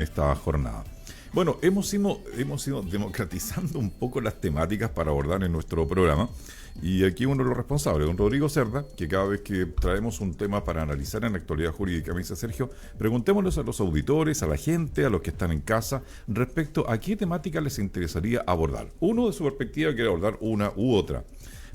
esta jornada. Bueno, hemos ido democratizando un poco las temáticas para abordar en nuestro programa. Y aquí uno de los responsables, don Rodrigo Cerda, que cada vez que traemos un tema para analizar en la actualidad jurídica, me dice: Sergio, preguntémosles a los auditores, a la gente, a los que están en casa, respecto a qué temática les interesaría abordar. Uno de su perspectiva quiere abordar una u otra.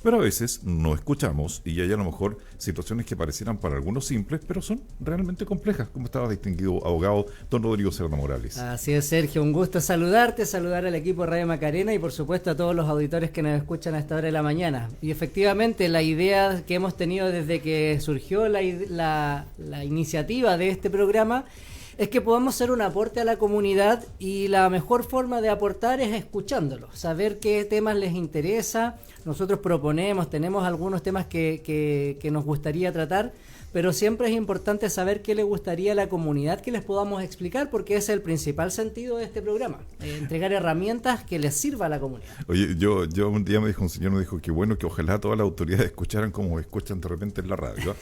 Pero a veces no escuchamos y hay a lo mejor situaciones que parecieran para algunos simples, pero son realmente complejas, como estaba distinguido abogado don Rodrigo Cerda Morales. Así es, Sergio, un gusto saludarte, saludar al equipo de Radio Macarena y por supuesto a todos los auditores que nos escuchan a esta hora de la mañana. Y efectivamente la idea que hemos tenido desde que surgió la iniciativa de este programa es que podamos hacer un aporte a la comunidad, y la mejor forma de aportar es escuchándolos, saber qué temas les interesa. Nosotros tenemos algunos temas que nos gustaría tratar, pero siempre es importante saber qué le gustaría a la comunidad que les podamos explicar, porque ese es el principal sentido de este programa, entregar herramientas que les sirva a la comunidad. Oye, yo un día un señor me dijo que bueno, que ojalá todas las autoridades escucharan como escuchan de repente en la radio.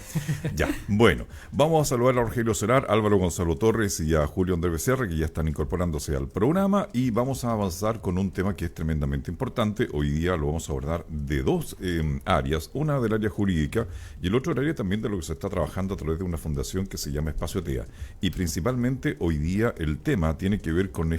Ya, bueno, vamos a saludar a Rogelio Solar, Álvaro Gonzalo Torres y a Julio Andrés Becerra, que ya están incorporándose al programa, y vamos a avanzar con un tema que es tremendamente importante. Hoy día lo vamos a abordar de dos áreas, una del área jurídica y el otro del área también de lo que se está trabajando a través de una fundación que se llama Espacio TEA. Y principalmente hoy día el tema tiene que ver con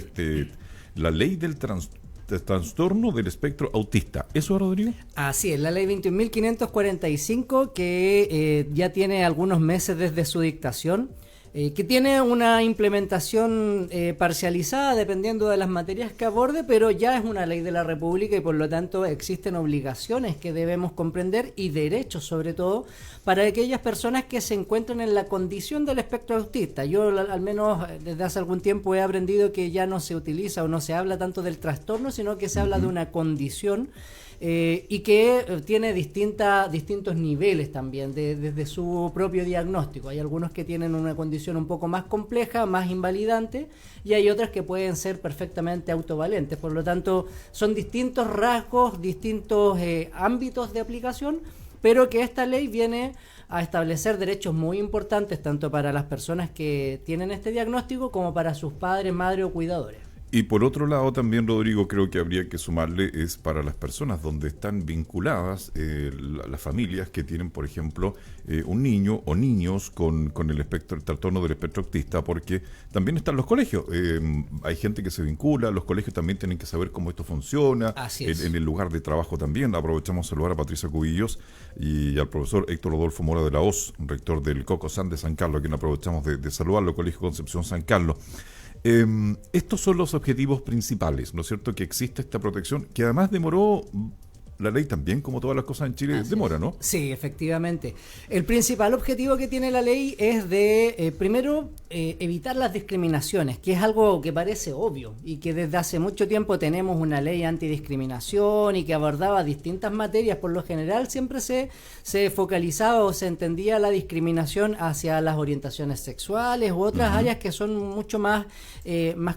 la ley del trastorno del espectro autista. ¿Eso, Rodrigo? Así es, la ley 21.545, que ya tiene algunos meses desde su dictación, que tiene una implementación parcializada dependiendo de las materias que aborde, pero ya es una ley de la República y por lo tanto existen obligaciones que debemos comprender y derechos sobre todo para aquellas personas que se encuentran en la condición del espectro autista. Yo al menos desde hace algún tiempo he aprendido que ya no se utiliza o no se habla tanto del trastorno, sino que se habla de una condición y que tiene distintos niveles también desde su propio diagnóstico. Hay algunos que tienen una condición un poco más compleja, más invalidante, y hay otras que pueden ser perfectamente autovalentes. Por lo tanto, son distintos rasgos, distintos ámbitos de aplicación, pero que esta ley viene a establecer derechos muy importantes tanto para las personas que tienen este diagnóstico como para sus padres, madres o cuidadores. Y por otro lado también, Rodrigo, creo que habría que sumarle es para las personas donde están vinculadas las familias que tienen, por ejemplo, un niño o niños con el trastorno del espectro autista, porque también están los colegios. Hay gente que se vincula, los colegios también tienen que saber cómo esto funciona. En el lugar de trabajo también. Aprovechamos a saludar a Patricia Cubillos y al profesor Héctor Rodolfo Mora de la Hoz, rector del COCOSAN de San Carlos, a quien aprovechamos de saludarlo, Colegio Concepción San Carlos. Estos son los objetivos principales, ¿no es cierto? Que existe esta protección, que además demoró. La ley también, como todas las cosas en Chile, demora, ¿no? Sí, efectivamente. El principal objetivo que tiene la ley es de, primero, evitar las discriminaciones, que es algo que parece obvio y que desde hace mucho tiempo tenemos una ley antidiscriminación y que abordaba distintas materias. Por lo general siempre se focalizaba o se entendía la discriminación hacia las orientaciones sexuales u otras áreas que son mucho más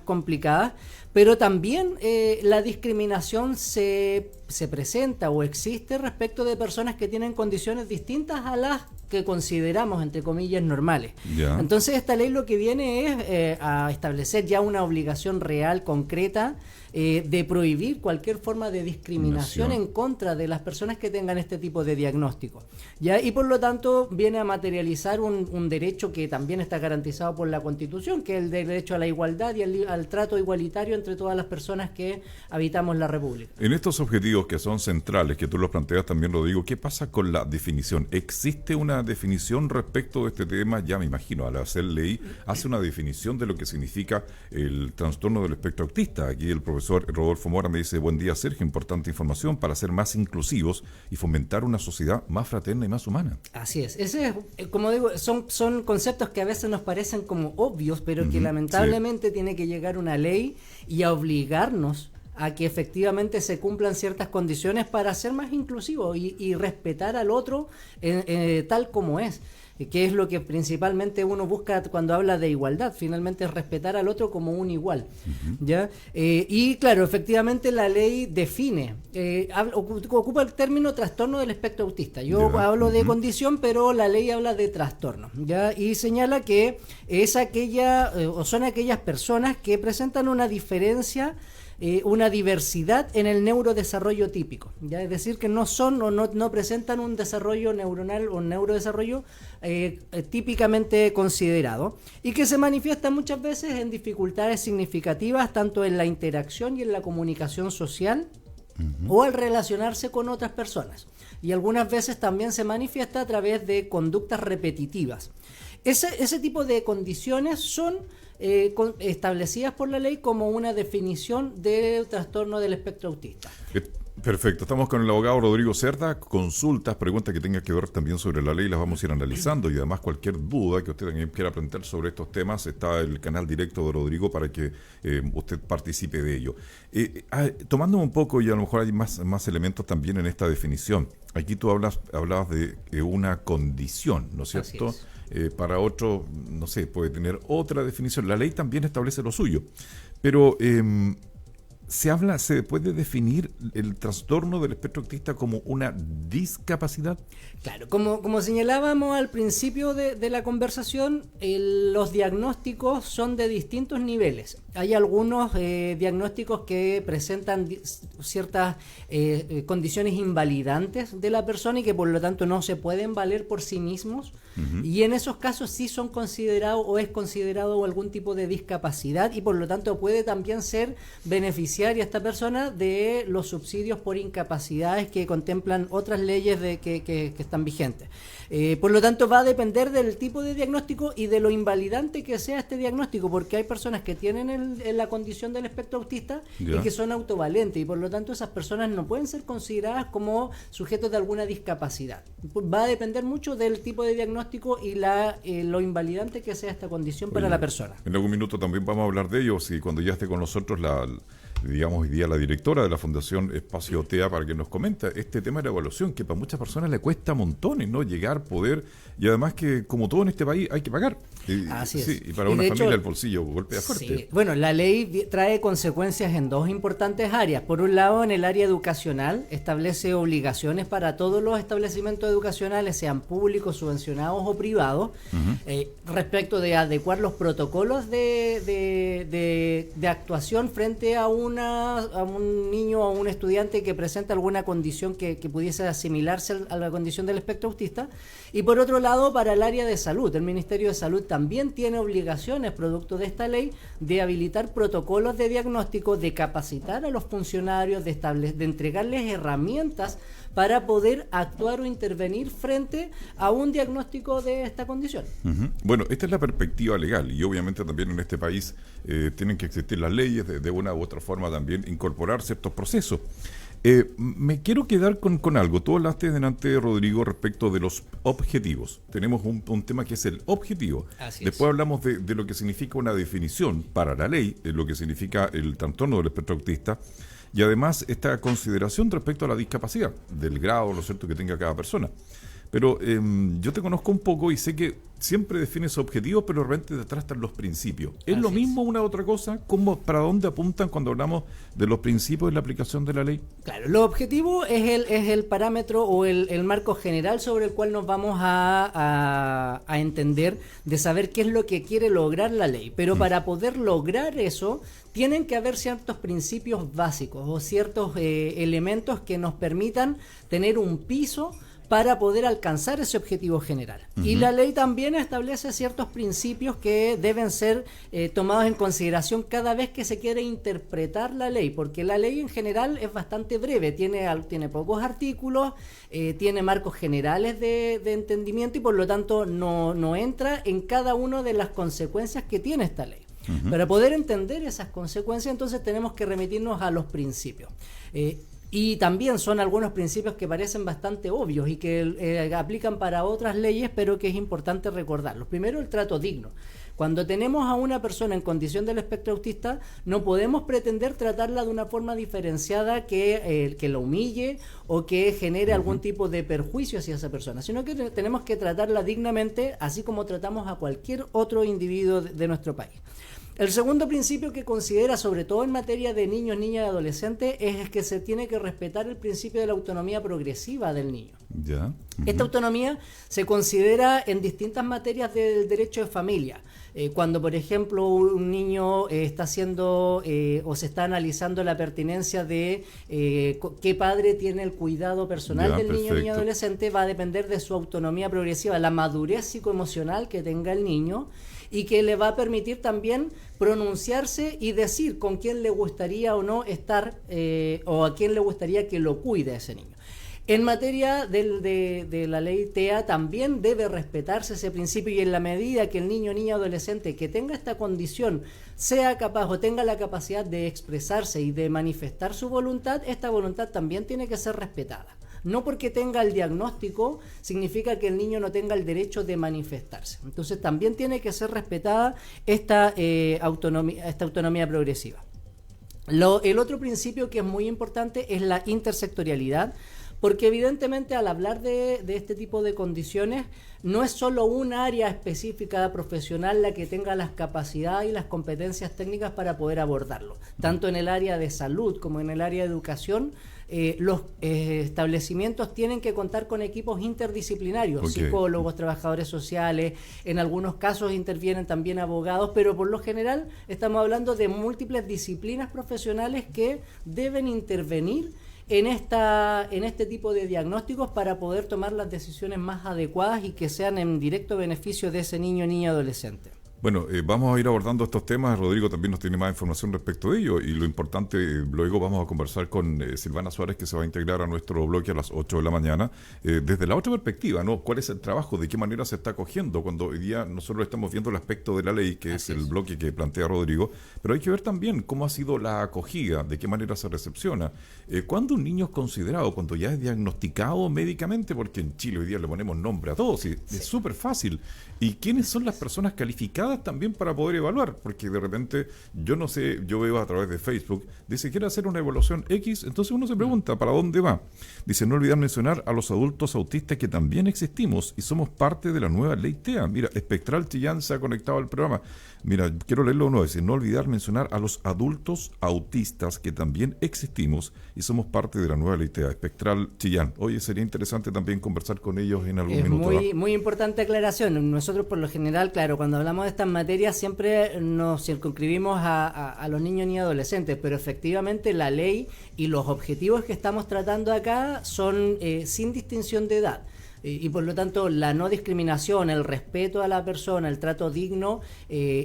complicadas. Pero también la discriminación se presenta o existe respecto de personas que tienen condiciones distintas a las que consideramos, entre comillas, normales. Yeah. Entonces esta ley lo que viene es a establecer ya una obligación real, concreta, de prohibir cualquier forma de discriminación en contra de las personas que tengan este tipo de diagnóstico. ¿Ya? Y por lo tanto viene a materializar un derecho que también está garantizado por la Constitución, que es el derecho a la igualdad y al trato igualitario entre todas las personas que habitamos la República. En estos objetivos que son centrales, que tú los planteas también, Rodrigo, ¿qué pasa con la definición? ¿Existe una definición respecto de este tema? Ya me imagino, al hacer ley, hace una definición de lo que significa el trastorno del espectro autista. Aquí el profesor Rodolfo Mora me dice: buen día, Sergio, importante información para ser más inclusivos y fomentar una sociedad más fraterna y más humana. Así es. Ese es, como digo, son conceptos que a veces nos parecen como obvios, pero que lamentablemente tiene que llegar una ley y a obligarnos a que efectivamente se cumplan ciertas condiciones para ser más inclusivos y respetar al otro tal como es. que es lo que principalmente uno busca cuando habla de igualdad, finalmente es respetar al otro como un igual. ¿Ya? Y claro, efectivamente la ley define, ocupa el término trastorno del espectro autista. Yo hablo de condición, pero la ley habla de trastorno, ¿ya? Y señala que es aquella, o son aquellas personas que presentan una diferencia, una diversidad en el neurodesarrollo típico, ¿ya? Es decir, que no son o no presentan un desarrollo neuronal o un neurodesarrollo típicamente considerado, y que se manifiesta muchas veces en dificultades significativas tanto en la interacción y en la comunicación social o al relacionarse con otras personas, y algunas veces también se manifiesta a través de conductas repetitivas. Ese tipo de condiciones son establecidas por la ley como una definición de trastorno del espectro autista. Perfecto, estamos con el abogado Rodrigo Cerda. Consultas, preguntas que tengan que ver también sobre la ley las vamos a ir analizando, y además cualquier duda que usted también quiera plantear sobre estos temas, está el canal directo de Rodrigo para que usted participe de ello. Tomando un poco, y a lo mejor hay más elementos también en esta definición. Aquí tú hablabas de una condición, ¿no es cierto? Así es. Para otro, no sé, puede tener otra definición. La ley también establece lo suyo, pero se puede definir el trastorno del espectro autista como una discapacidad. Claro, como señalábamos al principio de la conversación, los diagnósticos son de distintos niveles. Hay algunos diagnósticos que presentan ciertas condiciones invalidantes de la persona y que por lo tanto no se pueden valer por sí mismos, y en esos casos sí son considerados o es considerado algún tipo de discapacidad, y por lo tanto puede también ser beneficiaria esta persona de los subsidios por incapacidades que contemplan otras leyes que están vigentes. Por lo tanto va a depender del tipo de diagnóstico y de lo invalidante que sea este diagnóstico, porque hay personas que tienen la condición del espectro autista y que son autovalentes, y por lo tanto esas personas no pueden ser consideradas como sujetos de alguna discapacidad. Va a depender mucho del tipo de diagnóstico y lo invalidante que sea esta condición para la persona. En algún minuto también vamos a hablar de ello, si cuando ya esté con nosotros digamos hoy día la directora de la Fundación Espacio OTEA, para que nos comenta este tema de la evaluación, que para muchas personas le cuesta montones, ¿no? Llegar, poder, y además que como todo en este país hay que pagar. Así es. Sí, y para una familia el bolsillo golpea fuerte. Sí. Bueno, la ley trae consecuencias en dos importantes áreas. Por un lado, en el área educacional, establece obligaciones para todos los establecimientos educacionales, sean públicos, subvencionados o privados, respecto de adecuar los protocolos de actuación frente a un niño o a un estudiante que presenta alguna condición que pudiese asimilarse a la condición del espectro autista. Y por otro lado, para el área de salud, el Ministerio de Salud también tiene obligaciones, producto de esta ley, de habilitar protocolos de diagnóstico, de capacitar a los funcionarios, de entregarles herramientas para poder actuar o intervenir frente a un diagnóstico de esta condición. Bueno, esta es la perspectiva legal, y obviamente también en este país tienen que existir las leyes de una u otra forma, también incorporar ciertos procesos. Me quiero quedar con algo. Tú hablaste delante, Rodrigo, respecto de los objetivos. Tenemos un tema que es el objetivo. Después hablamos de lo que significa una definición para la ley, de lo que significa el trastorno del espectro autista, y además esta consideración respecto a la discapacidad, del grado, ¿no es cierto?, que tenga cada persona. Pero yo te conozco un poco y sé que siempre defines objetivos, pero de repente detrás están los principios. ¿Es lo mismo una u otra cosa? ¿Para dónde apuntan cuando hablamos de los principios de la aplicación de la ley? Claro, lo objetivo es el parámetro o el marco general sobre el cual nos vamos a entender, de saber qué es lo que quiere lograr la ley. Pero para poder lograr eso, tienen que haber ciertos principios básicos o ciertos elementos que nos permitan tener un piso para poder alcanzar ese objetivo general. Y la ley también establece ciertos principios que deben ser tomados en consideración cada vez que se quiere interpretar la ley, porque la ley en general es bastante breve, tiene pocos artículos, tiene marcos generales de entendimiento, y por lo tanto no entra en cada una de las consecuencias que tiene esta ley. Para poder entender esas consecuencias, entonces tenemos que remitirnos a los principios. Y también son algunos principios que parecen bastante obvios y que aplican para otras leyes, pero que es importante recordarlos. Primero, el trato digno. Cuando tenemos a una persona en condición del espectro autista, no podemos pretender tratarla de una forma diferenciada que lo humille o que genere algún tipo de perjuicio hacia esa persona, sino que tenemos que tratarla dignamente, así como tratamos a cualquier otro individuo de nuestro país. El segundo principio que considera, sobre todo en materia de niños, niñas y adolescentes, es que se tiene que respetar el principio de la autonomía progresiva del niño. Ya. Esta autonomía se considera en distintas materias del derecho de familia. Cuando, por ejemplo, un niño está haciendo o se está analizando la pertinencia de qué padre tiene el cuidado personal del niño, niña y adolescente, va a depender de su autonomía progresiva, la madurez psicoemocional que tenga el niño, y que le va a permitir también pronunciarse y decir con quién le gustaría o no estar o a quién le gustaría que lo cuide a ese niño. En materia de la ley TEA también debe respetarse ese principio, y en la medida que el niño, niña, adolescente que tenga esta condición sea capaz o tenga la capacidad de expresarse y de manifestar su voluntad, esta voluntad también tiene que ser respetada. No porque tenga el diagnóstico significa que el niño no tenga el derecho de manifestarse. Entonces también tiene que ser respetada esta autonomía progresiva. El otro principio que es muy importante es la intersectorialidad, porque evidentemente al hablar de este tipo de condiciones no es solo un área específica profesional la que tenga las capacidades y las competencias técnicas para poder abordarlo. Tanto en el área de salud como en el área de educación, los establecimientos tienen que contar con equipos interdisciplinarios, psicólogos, trabajadores sociales, en algunos casos intervienen también abogados, pero por lo general estamos hablando de múltiples disciplinas profesionales que deben intervenir en este tipo de diagnósticos para poder tomar las decisiones más adecuadas y que sean en directo beneficio de ese niño, niña, adolescente. Bueno, vamos a ir abordando estos temas. Rodrigo también nos tiene más información respecto de ello, y lo importante, luego vamos a conversar con Silvana Suárez, que se va a integrar a nuestro bloque a las 8 de la mañana, desde la otra perspectiva, ¿no? ¿Cuál es el trabajo? ¿De qué manera se está acogiendo? Cuando hoy día nosotros estamos viendo el aspecto de la ley, que es el bloque que plantea Rodrigo, pero hay que ver también cómo ha sido la acogida, de qué manera se recepciona. ¿Cuándo un niño es considerado? Cuando ya es diagnosticado médicamente, porque en Chile hoy día le ponemos nombre a todos, y es súper fácil. ¿Y quiénes son las personas calificadas también para poder evaluar? Porque de repente, yo no sé, yo veo a través de Facebook, dice, quiere hacer una evaluación X, entonces uno se pregunta, ¿para dónde va? Dice, no olvidar mencionar a los adultos autistas que también existimos y somos parte de la nueva ley TEA. Mira, Espectral Chillán se ha conectado al programa. Mira, quiero leerlo uno, dice, no olvidar mencionar a los adultos autistas que también existimos y somos parte de la nueva ley TEA. Espectral Chillán. Oye, sería interesante también conversar con ellos en algún minuto. Es muy importante aclaración. Nosotros por lo general, claro, cuando hablamos de estas materias siempre nos circunscribimos a los niños y adolescentes, pero efectivamente la ley y los objetivos que estamos tratando acá son sin distinción de edad. Y por lo tanto la no discriminación, el respeto a la persona, el trato digno,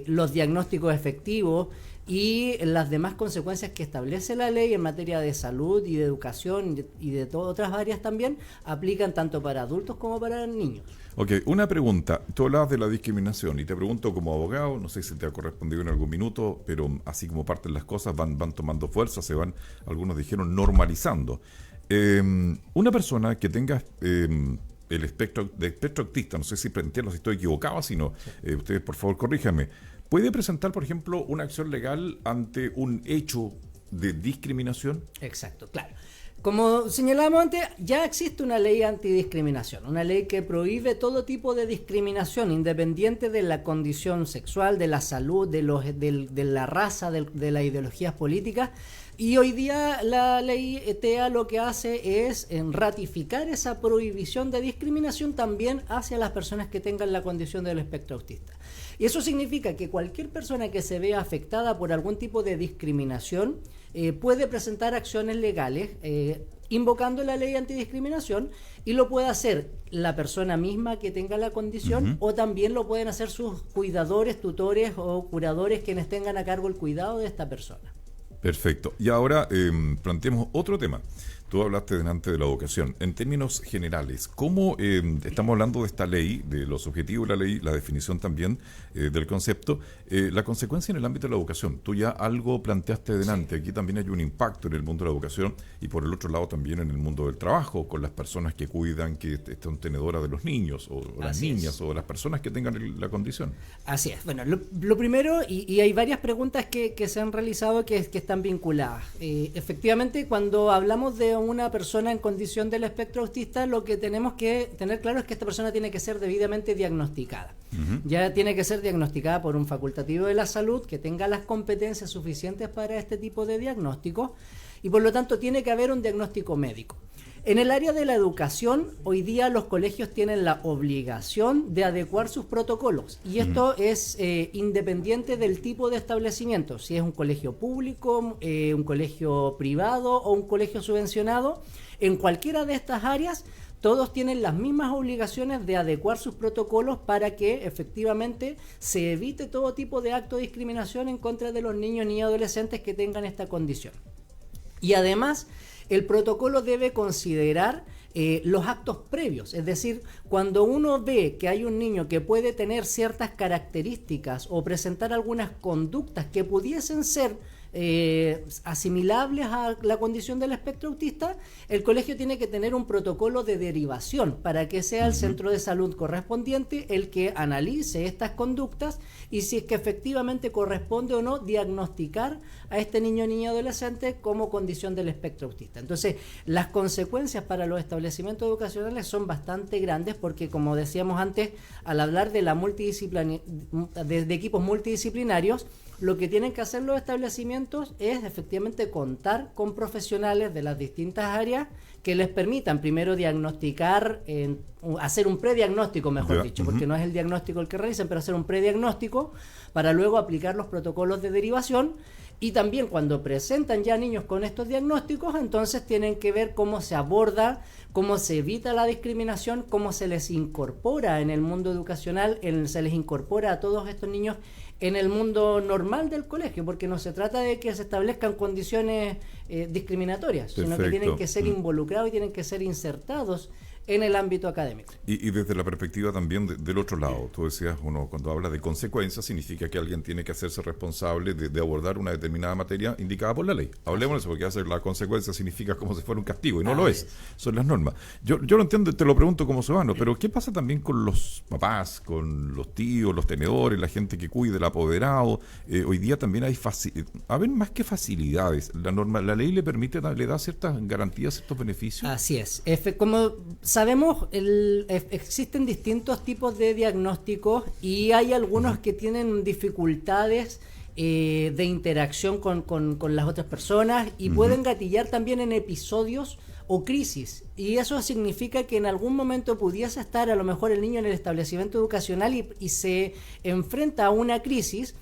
los diagnósticos efectivos y las demás consecuencias que establece la ley en materia de salud y de educación y de otras áreas también aplican tanto para adultos como para niños. Ok, una pregunta. Tú hablabas de la discriminación y te pregunto como abogado, no sé si te ha correspondido en algún minuto, pero así como parten las cosas van tomando fuerza, se van, algunos dijeron, normalizando. Una persona que tenga el espectro autista, no sé si entiendo si estoy equivocado, si no, ustedes por favor corríjanme, ¿puede presentar, por ejemplo, una acción legal ante un hecho de discriminación? Exacto, claro. Como señalábamos antes, ya existe una ley antidiscriminación, una ley que prohíbe todo tipo de discriminación, independiente de la condición sexual, de la salud, de la raza, de las ideologías políticas. Y hoy día la ley TEA lo que hace es ratificar esa prohibición de discriminación también hacia las personas que tengan la condición del espectro autista. Y eso significa que cualquier persona que se vea afectada por algún tipo de discriminación puede presentar acciones legales invocando la ley antidiscriminación, y lo puede hacer la persona misma que tenga la condición, o también lo pueden hacer sus cuidadores, tutores o curadores quienes tengan a cargo el cuidado de esta persona. Perfecto. Y ahora planteemos otro tema. Tú hablaste delante de la educación. En términos generales, ¿cómo estamos hablando de esta ley, de los objetivos de la ley, la definición también del concepto, la consecuencia en el ámbito de la educación? Tú ya algo planteaste delante. Aquí también hay un impacto en el mundo de la educación y por el otro lado también en el mundo del trabajo, con las personas que cuidan, que están tenedoras de los niños o las niñas o las personas que tengan la condición. Así es. Bueno, lo primero, y hay varias preguntas que se han realizado que están vinculadas. Efectivamente, cuando hablamos de una persona en condición del espectro autista, lo que tenemos que tener claro es que esta persona tiene que ser debidamente diagnosticada. Ya tiene que ser diagnosticada por un facultativo de la salud que tenga las competencias suficientes para este tipo de diagnóstico y por lo tanto tiene que haber un diagnóstico médico. En el área de la educación, hoy día los colegios tienen la obligación de adecuar sus protocolos y esto es independiente del tipo de establecimiento, si es un colegio público, un colegio privado o un colegio subvencionado. En cualquiera de estas áreas, todos tienen las mismas obligaciones de adecuar sus protocolos para que efectivamente se evite todo tipo de acto de discriminación en contra de los niños y adolescentes que tengan esta condición. Y además, el protocolo debe considerar los actos previos, es decir, cuando uno ve que hay un niño que puede tener ciertas características o presentar algunas conductas que pudiesen ser asimilables a la condición del espectro autista, el colegio tiene que tener un protocolo de derivación para que sea el centro de salud correspondiente el que analice estas conductas y si es que efectivamente corresponde o no diagnosticar a este niño o niña adolescente como condición del espectro autista. Entonces, las consecuencias para los establecimientos educacionales son bastante grandes porque, como decíamos antes, al hablar de la de equipos multidisciplinarios, lo que tienen que hacer los establecimientos es efectivamente contar con profesionales de las distintas áreas que les permitan primero diagnosticar, hacer un prediagnóstico, mejor dicho, porque no es el diagnóstico el que realizan, pero hacer un prediagnóstico para luego aplicar los protocolos de derivación. Y también cuando presentan ya niños con estos diagnósticos, entonces tienen que ver cómo se aborda, cómo se evita la discriminación, cómo se les incorpora en el mundo educacional, se les incorpora a todos estos niños en el mundo normal del colegio, porque no se trata de que se establezcan condiciones discriminatorias, sino que tienen que ser involucrados y tienen que ser insertados en el ámbito académico. Y desde la perspectiva también del otro lado, tú decías, uno cuando habla de consecuencias significa que alguien tiene que hacerse responsable de abordar una determinada materia indicada por la ley. Hablemos de eso, porque hacer la consecuencia significa como si fuera un castigo, y no lo es, son las normas. Yo lo entiendo, te lo pregunto como ciudadano, pero ¿qué pasa también con los papás, con los tíos, los tenedores, la gente que cuida, el apoderado? Hoy día también hay más que facilidades. La ley le permite, le da ciertas garantías, ciertos beneficios. Así es. Como sabemos, existen distintos tipos de diagnósticos y hay algunos que tienen dificultades de interacción con las otras personas y pueden gatillar también en episodios o crisis. Y eso significa que en algún momento pudiese estar a lo mejor el niño en el establecimiento educacional y se enfrenta a una crisis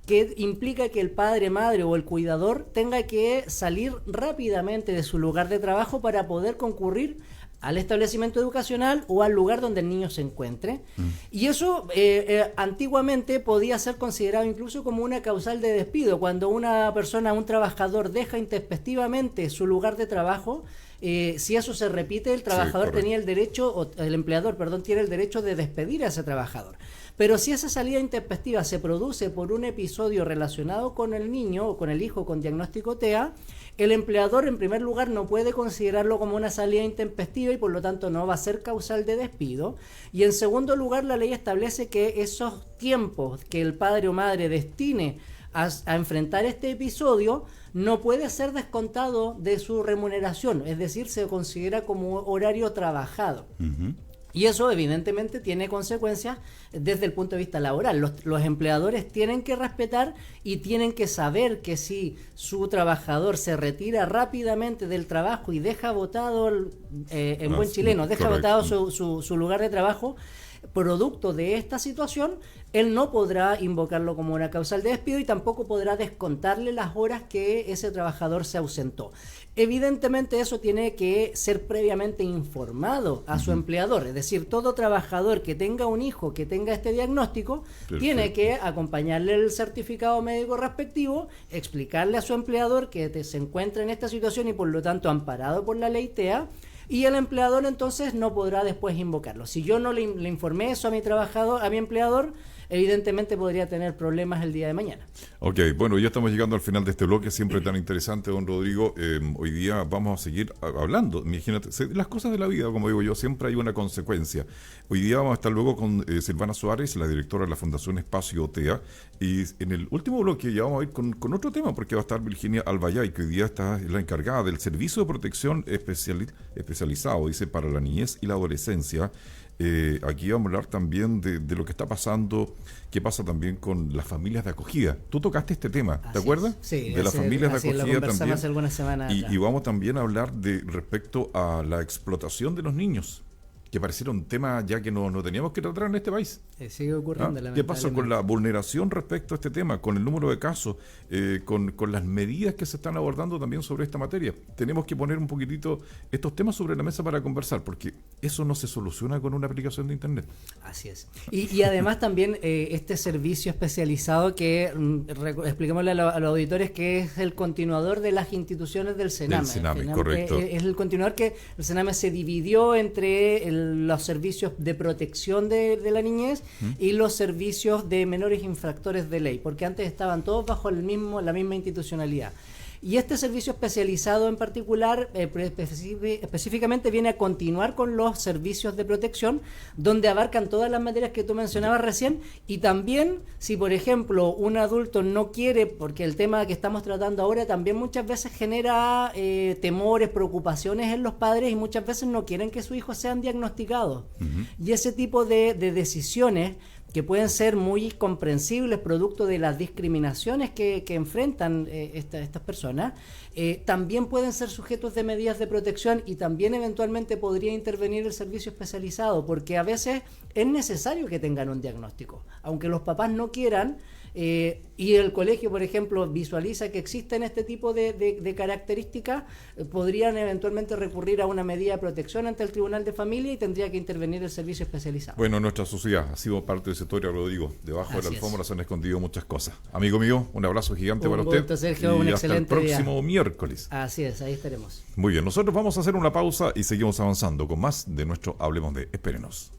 que implica que el padre, madre o el cuidador tenga que salir rápidamente de su lugar de trabajo para poder concurrir al establecimiento educacional o al lugar donde el niño se encuentre. Y eso antiguamente podía ser considerado incluso como una causal de despido. Cuando una persona, un trabajador, deja intempestivamente su lugar de trabajo, si eso se repite, el trabajador tenía el derecho, o el empleador, perdón, tiene el derecho de despedir a ese trabajador. Pero si esa salida intempestiva se produce por un episodio relacionado con el niño o con el hijo con diagnóstico TEA, el empleador en primer lugar no puede considerarlo como una salida intempestiva y por lo tanto no va a ser causal de despido. Y en segundo lugar, la ley establece que esos tiempos que el padre o madre destine a enfrentar este episodio no puede ser descontado de su remuneración, es decir, se considera como horario trabajado. Y eso evidentemente tiene consecuencias desde el punto de vista laboral. Los empleadores tienen que respetar y tienen que saber que si su trabajador se retira rápidamente del trabajo y deja botado, en buen chileno, deja botado su lugar de trabajo, producto de esta situación, él no podrá invocarlo como una causal de despido y tampoco podrá descontarle las horas que ese trabajador se ausentó. Evidentemente eso tiene que ser previamente informado a su empleador, es decir, todo trabajador que tenga un hijo que tenga este diagnóstico, Perfecto. tiene que acompañarle el certificado médico respectivo, explicarle a su empleador que se encuentra en esta situación y por lo tanto amparado por la ley TEA, y el empleador entonces no podrá después invocarlo. Si yo no le informé eso a mi trabajador, a mi empleador, evidentemente podría tener problemas el día de mañana. Ok, bueno, ya estamos llegando al final de este bloque, siempre tan interesante, don Rodrigo. Hoy día vamos a seguir hablando, imagínate, las cosas de la vida, como digo yo, siempre hay una consecuencia. Hoy día vamos a estar luego con Silvana Suárez, la directora de la Fundación Espacio TEA, y en el último bloque ya vamos a ir con otro tema, porque va a estar Virginia Albayay, que hoy día está la encargada del Servicio de Protección Especializado, dice, para la niñez y la adolescencia. Aquí vamos a hablar también de lo que está pasando, qué pasa también con las familias de acogida. Tú tocaste este tema, ¿te acuerdas? Sí, de las familias de acogida también. Hace algunas semanas y vamos también a hablar respecto a la explotación de los niños, que pareciera un tema ya que no teníamos que tratar en este país. Sigue ocurriendo, ¿Qué pasa con la vulneración respecto a este tema, con el número de casos, con las medidas que se están abordando también sobre esta materia? Tenemos que poner un poquitito estos temas sobre la mesa para conversar, porque eso no se soluciona con una aplicación de Internet. Así es. Y además también este servicio especializado que, expliquémosle a los auditores, que es el continuador de las instituciones del Sename. Del Sename, correcto. Es el continuador que el Sename se dividió entre los servicios de protección de la niñez y los servicios de menores infractores de ley, porque antes estaban todos bajo la misma institucionalidad. Y este servicio especializado en particular, específicamente viene a continuar con los servicios de protección, donde abarcan todas las materias que tú mencionabas recién, y también si por ejemplo un adulto no quiere, porque el tema que estamos tratando ahora también muchas veces genera temores, preocupaciones en los padres, y muchas veces no quieren que sus hijos sean diagnosticados. Y ese tipo de decisiones, que pueden ser muy comprensibles producto de las discriminaciones que enfrentan estas personas, también pueden ser sujetos de medidas de protección, y también eventualmente podría intervenir el servicio especializado, porque a veces es necesario que tengan un diagnóstico, aunque los papás no quieran. Y el colegio, por ejemplo, visualiza que existen este tipo de características, podrían eventualmente recurrir a una medida de protección ante el Tribunal de Familia y tendría que intervenir el servicio especializado. Bueno, nuestra sociedad ha sido parte de esa historia, Rodrigo. Debajo de la alfombra se han escondido muchas cosas. Amigo mío, un abrazo gigante para usted. Gusto, Sergio, y un hasta excelente el próximo miércoles. Así es, ahí estaremos. Muy bien, nosotros vamos a hacer una pausa y seguimos avanzando con más de nuestro Hablemos de. Espérenos.